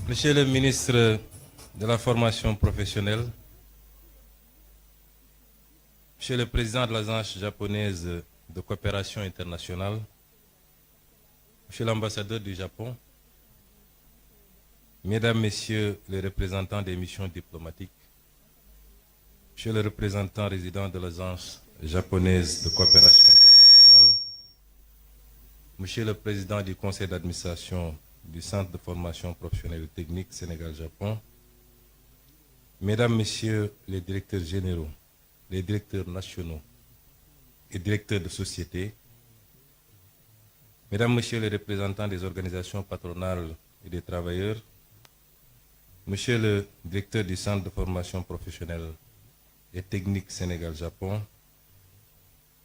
Monsieur le ministre de la formation professionnelle, Monsieur le président de l'Agence japonaise de coopération internationale, Monsieur l'ambassadeur du Japon, Mesdames, Messieurs les représentants des missions diplomatiques, Monsieur le représentant résident de l'Agence japonaise de coopération internationale, Monsieur le président du conseil d'administration du Centre de formation professionnelle et technique Sénégal-Japon, Mesdames, Messieurs les directeurs généraux, les directeurs nationaux et directeurs de société, Mesdames, Messieurs les représentants des organisations patronales et des travailleurs, Monsieur le directeur du Centre de formation professionnelle et technique Sénégal-Japon,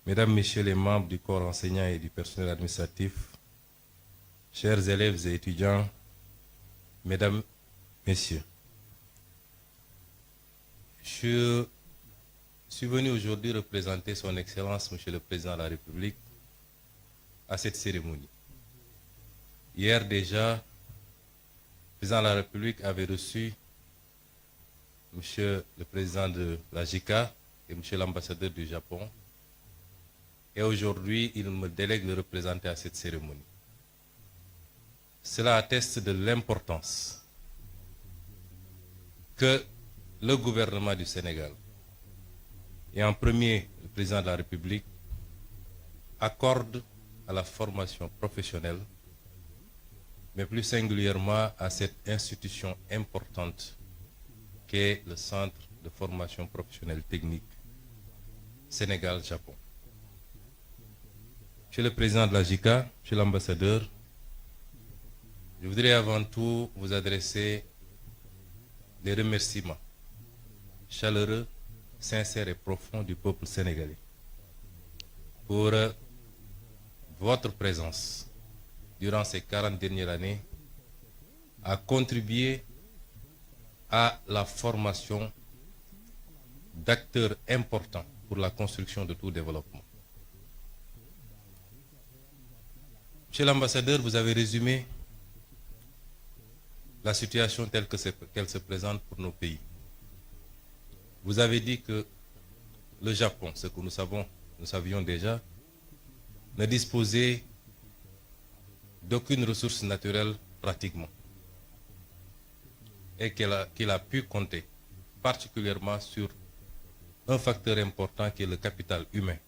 Mesdames, Messieurs les membres du corps enseignant et du personnel administratif, chers élèves et étudiants, Mesdames, Messieurs, je suis venu aujourd'hui représenter son Excellence, Monsieur le Président de la République, à cette cérémonie. Hier déjà, le Président de la République avait reçu Monsieur le Président de la JICA et Monsieur l'ambassadeur du Japon. Et aujourd'hui, il me délègue de représenter à cette cérémonie. Cela atteste de l'importance que le gouvernement du Sénégal, et en premier le Président de la République, accorde à la formation professionnelle, mais plus singulièrement à cette institution importante qu'est le Centre de formation professionnelle technique Sénégal-Japon. Monsieur le Président de la JICA, Monsieur l'ambassadeur, je voudrais avant tout vous adresser des remerciements chaleureux, sincères et profonds du peuple sénégalais pour votre présence durant ces 40 dernières années à contribuer à la formation d'acteurs importants pour la construction de tout développement. Monsieur l'ambassadeur, vous avez résumé la situation telle qu'elle se présente pour nos pays. Vous avez dit que le Japon, ce que nous savions déjà, ne disposait d'aucune ressource naturelle pratiquement, et qu'il a pu compter particulièrement sur un facteur important qui est le capital humain,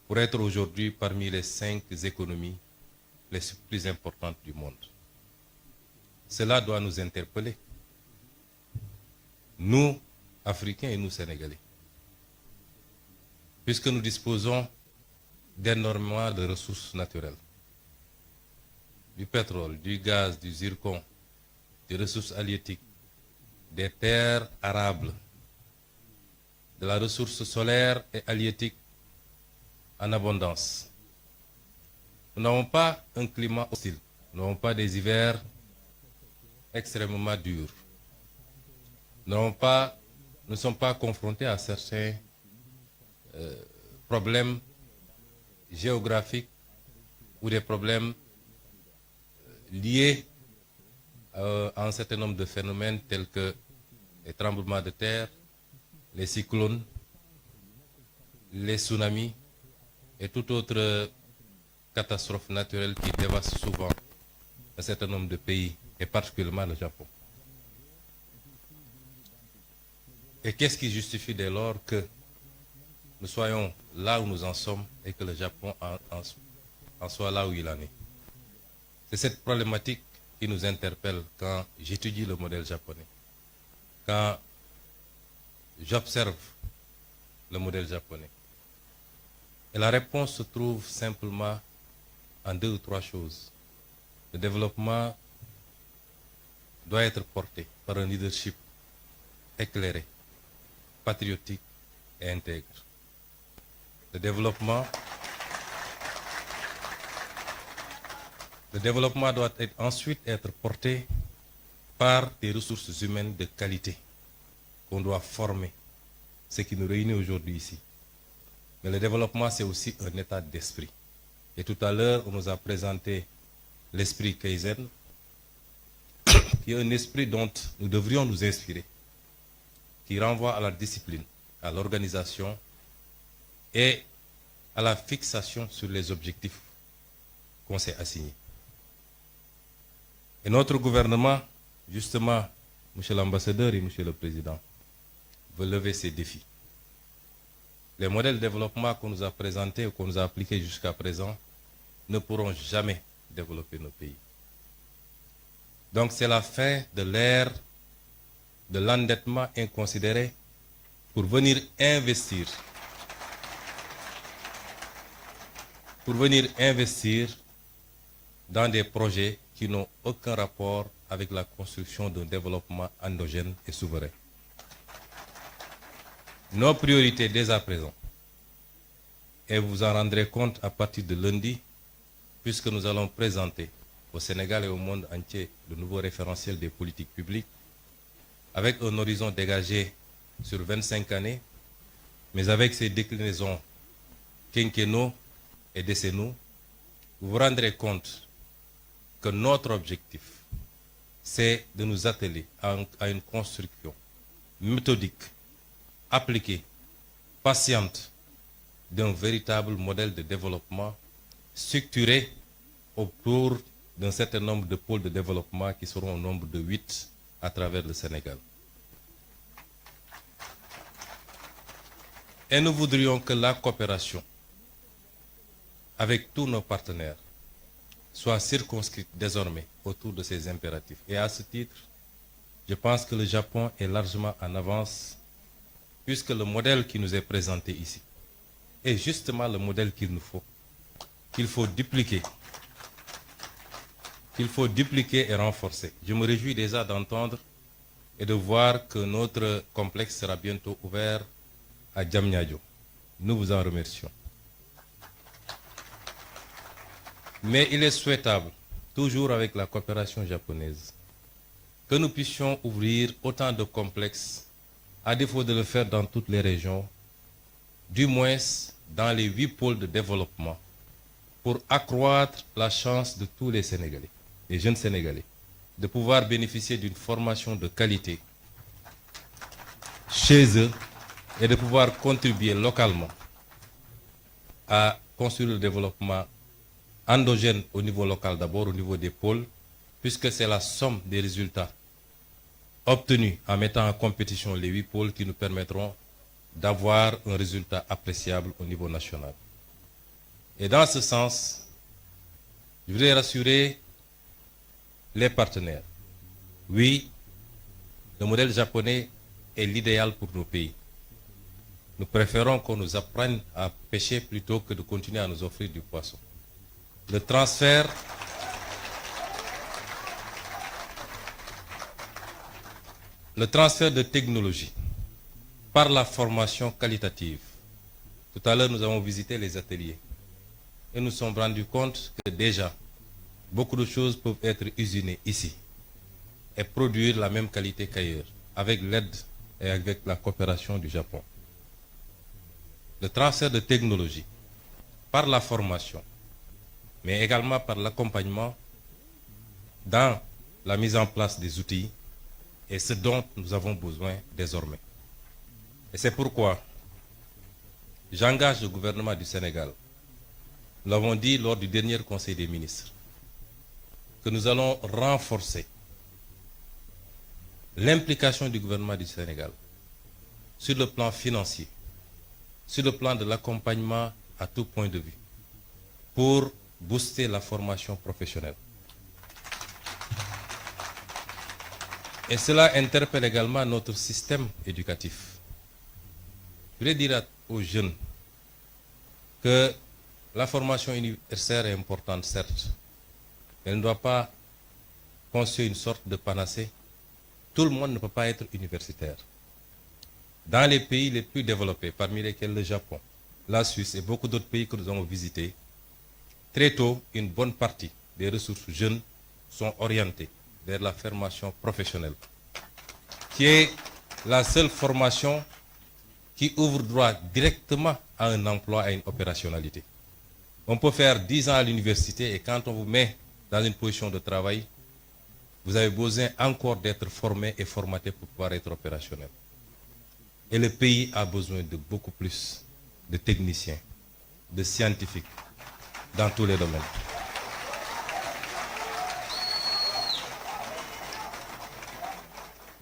pour être aujourd'hui parmi les 5 économies les plus importantes du monde. Cela doit nous interpeller, nous, Africains et nous, Sénégalais, puisque nous disposons d'énormément de ressources naturelles, du pétrole, du gaz, du zircon, des ressources halieutiques, des terres arables, de la ressource solaire et halieutique en abondance. Nous n'avons pas un climat hostile, nous n'avons pas des hivers extrêmement durs. Nous ne sommes pas confrontés à certains problèmes géographiques ou des problèmes liés à un certain nombre de phénomènes tels que les tremblements de terre, les cyclones, les tsunamis et toute autre catastrophe naturelle qui dévaste souvent un certain nombre de pays, et particulièrement le Japon. Et qu'est-ce qui justifie dès lors que nous soyons là où nous en sommes et que le Japon en soit là où il en est? C'est cette problématique qui nous interpelle quand j'étudie le modèle japonais, quand j'observe le modèle japonais. Et la réponse se trouve simplement en 2 ou 3 choses. Le développement doit être porté par un leadership éclairé, patriotique et intègre. Le développement doit ensuite être porté par des ressources humaines de qualité qu'on doit former, ce qui nous réunit aujourd'hui ici. Mais le développement, c'est aussi un état d'esprit. Et tout à l'heure, on nous a présenté l'esprit Kaizen, qui est un esprit dont nous devrions nous inspirer, qui renvoie à la discipline, à l'organisation et à la fixation sur les objectifs qu'on s'est assignés. Et notre gouvernement, justement, Monsieur l'ambassadeur et Monsieur le Président, veut lever ces défis. Les modèles de développement qu'on nous a présentés ou qu'on nous a appliqués jusqu'à présent ne pourront jamais développer nos pays. Donc c'est la fin de l'ère de l'endettement inconsidéré pour venir investir dans des projets qui n'ont aucun rapport avec la construction d'un développement endogène et souverain. Nos priorités dès à présent, et vous en rendrez compte à partir de lundi, puisque nous allons présenter au Sénégal et au monde entier le nouveau référentiel des politiques publiques, avec un horizon dégagé sur 25 années, mais avec ses déclinaisons quinquennaux et décennaux, vous vous rendrez compte que notre objectif, c'est de nous atteler à une construction méthodique, appliquée, patiente, d'un véritable modèle de développement structuré autour d'un certain nombre de pôles de développement qui seront au nombre de 8 à travers le Sénégal. Et nous voudrions que la coopération avec tous nos partenaires soit circonscrite désormais autour de ces impératifs. Et à ce titre, je pense que le Japon est largement en avance, puisque le modèle qui nous est présenté ici est justement le modèle qu'il nous faut, qu'il faut dupliquer et renforcer. Je me réjouis déjà d'entendre et de voir que notre complexe sera bientôt ouvert à Diamniadio. Nous vous en remercions. Mais il est souhaitable, toujours avec la coopération japonaise, que nous puissions ouvrir autant de complexes, à défaut de le faire dans toutes les régions, du moins dans les 8 pôles de développement, pour accroître la chance de tous les Sénégalais, les jeunes Sénégalais, de pouvoir bénéficier d'une formation de qualité chez eux et de pouvoir contribuer localement à construire le développement endogène au niveau local d'abord, au niveau des pôles, puisque c'est la somme des résultats obtenus en mettant en compétition les 8 pôles qui nous permettront d'avoir un résultat appréciable au niveau national. Et dans ce sens, je voudrais rassurer les partenaires. Oui, le modèle japonais est l'idéal pour nos pays. Nous préférons qu'on nous apprenne à pêcher plutôt que de continuer à nous offrir du poisson. Le transfert de technologie par la formation qualitative. Tout à l'heure, nous avons visité les ateliers et nous nous sommes rendus compte que déjà, beaucoup de choses peuvent être usinées ici et produire la même qualité qu'ailleurs, avec l'aide et avec la coopération du Japon. Le transfert de technologie par la formation, mais également par l'accompagnement dans la mise en place des outils, est ce dont nous avons besoin désormais. Et c'est pourquoi j'engage le gouvernement du Sénégal, nous l'avons dit lors du dernier Conseil des ministres, que nous allons renforcer l'implication du gouvernement du Sénégal sur le plan financier, sur le plan de l'accompagnement à tout point de vue, pour booster la formation professionnelle. Et cela interpelle également notre système éducatif. Je voudrais dire aux jeunes que la formation universitaire est importante, certes, mais elle ne doit pas constituer une sorte de panacée. Tout le monde ne peut pas être universitaire. Dans les pays les plus développés, parmi lesquels le Japon, la Suisse et beaucoup d'autres pays que nous avons visités, très tôt, une bonne partie des ressources jeunes sont orientées vers la formation professionnelle, qui est la seule formation qui ouvre droit directement à un emploi, à une opérationnalité. On peut faire 10 ans à l'université et quand on vous met dans une position de travail, vous avez besoin encore d'être formé et formaté pour pouvoir être opérationnel. Et le pays a besoin de beaucoup plus de techniciens, de scientifiques, dans tous les domaines.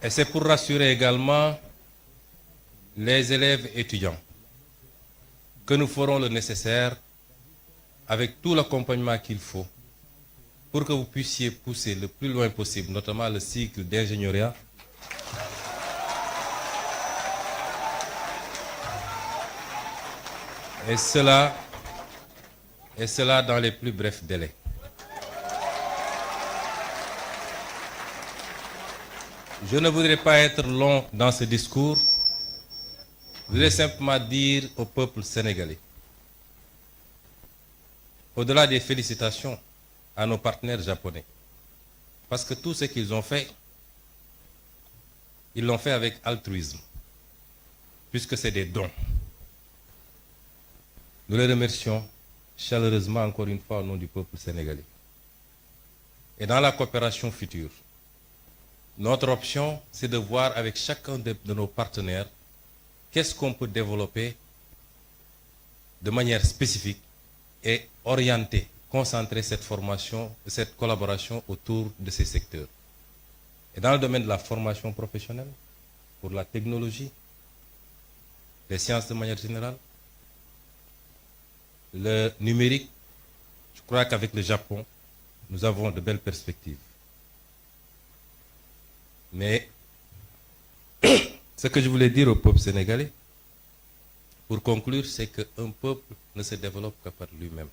Et c'est pour rassurer également les élèves étudiants que nous ferons le nécessaire avec tout l'accompagnement qu'il faut pour que vous puissiez pousser le plus loin possible, notamment le cycle d'ingénierie, et cela dans les plus brefs délais. Je ne voudrais pas être long dans ce discours. Je voudrais simplement dire au peuple sénégalais, au-delà des félicitations à nos partenaires japonais, parce que tout ce qu'ils ont fait, ils l'ont fait avec altruisme, puisque c'est des dons. Nous les remercions chaleureusement encore une fois au nom du peuple sénégalais. Et dans la coopération future, notre option, c'est de voir avec chacun de nos partenaires qu'est-ce qu'on peut développer de manière spécifique et orienter, concentrer cette formation, cette collaboration autour de ces secteurs. Et dans le domaine de la formation professionnelle, pour la technologie, les sciences de manière générale, le numérique, je crois qu'avec le Japon, nous avons de belles perspectives. Mais ce que je voulais dire au peuple sénégalais, pour conclure, c'est qu'un peuple ne se développe que par lui-même.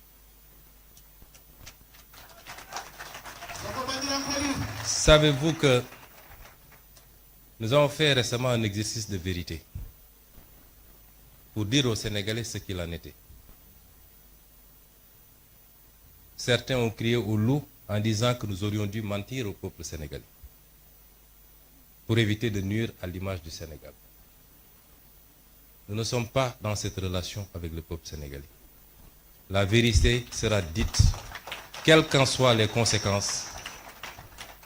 Savez-vous que nous avons fait récemment un exercice de vérité pour dire aux Sénégalais ce qu'il en était. Certains ont crié au loup en disant que nous aurions dû mentir au peuple sénégalais pour éviter de nuire à l'image du Sénégal. Nous ne sommes pas dans cette relation avec le peuple sénégalais. La vérité sera dite, quelles qu'en soient les conséquences,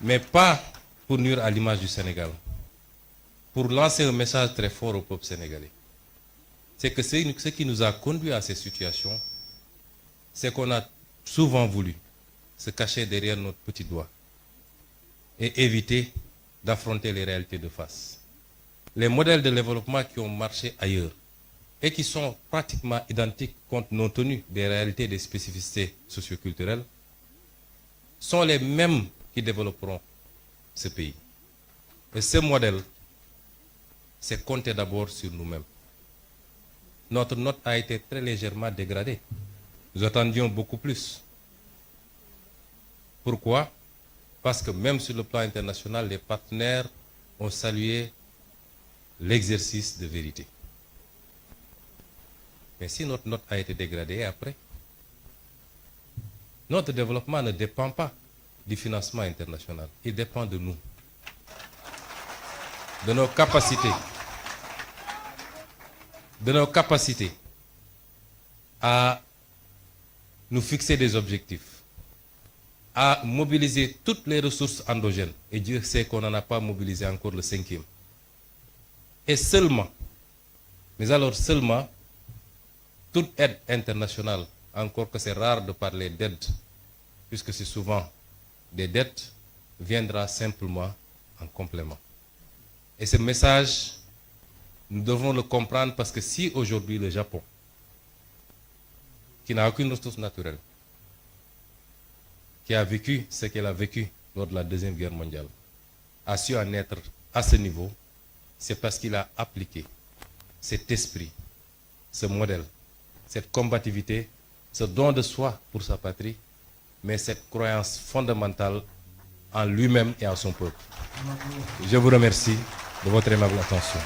mais pas pour nuire à l'image du Sénégal, pour lancer un message très fort au peuple sénégalais. C'est que ce qui nous a conduit à ces situations, c'est qu'on a souvent voulu se cacher derrière notre petit doigt et éviter d'affronter les réalités de face. Les modèles de développement qui ont marché ailleurs et qui sont pratiquement identiques compte tenu des réalités et des spécificités socioculturelles sont les mêmes qui développeront ce pays. Et ce modèle, c'est compter d'abord sur nous-mêmes. Notre note a été très légèrement dégradée. Nous attendions beaucoup plus. Pourquoi? Parce que même sur le plan international, les partenaires ont salué l'exercice de vérité. Mais si notre note a été dégradée après, notre développement ne dépend pas du financement international. Il dépend de nous, de nos capacités à nous fixer des objectifs, à mobiliser toutes les ressources endogènes. Et Dieu sait qu'on n'en a pas mobilisé encore le 5e. Et seulement, mais alors seulement, toute aide internationale, encore que c'est rare de parler d'aide, puisque c'est souvent des dettes, viendra simplement en complément. Et ce message, nous devons le comprendre parce que si aujourd'hui le Japon, qui n'a aucune ressource naturelle, qui a vécu ce qu'elle a vécu lors de la Deuxième Guerre mondiale, a su en être à ce niveau, c'est parce qu'il a appliqué cet esprit, ce modèle, cette combativité, ce don de soi pour sa patrie, mais cette croyance fondamentale en lui-même et en son peuple. Je vous remercie de votre aimable attention.